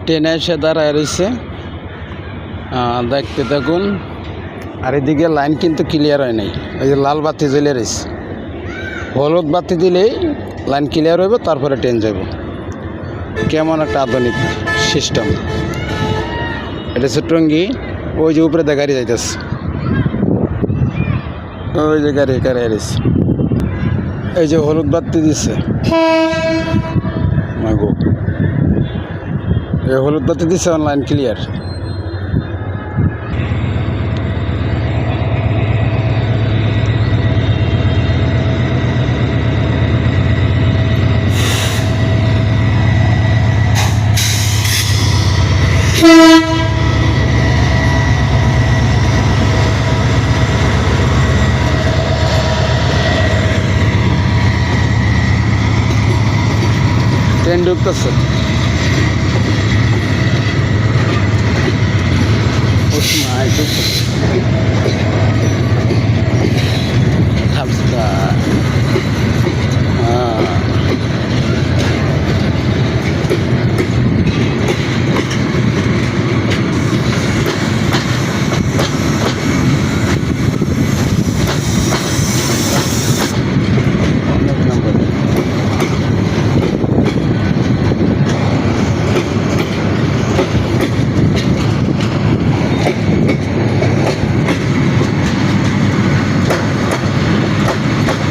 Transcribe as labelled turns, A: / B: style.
A: ট্রেনে এসে দাঁড়ায় রয়েছে, দেখতে থাকুন। আর এদিকে লাইন কিন্তু ক্লিয়ার হয় নাই, ওই যে লাল বাতি জ্বলে রয়েছে। হলুদ বাতি দিলেই লাইন ক্লিয়ার হইব, তারপরে ট্রেন যাব। কেমন একটা আধুনিক সিস্টেম। এটা হচ্ছে টঙ্গী। ওই যে উপরে গাড়ি যাইতেছে, ওই যে গাড়ি রয়েছে। এই যে হলুদ বাতি দিচ্ছে, এই হলুদ বাতি দিচ্ছে, অনলাইন ক্লিয়ার। ট্রেন ঢুকতেছে, ঢুকতেছে।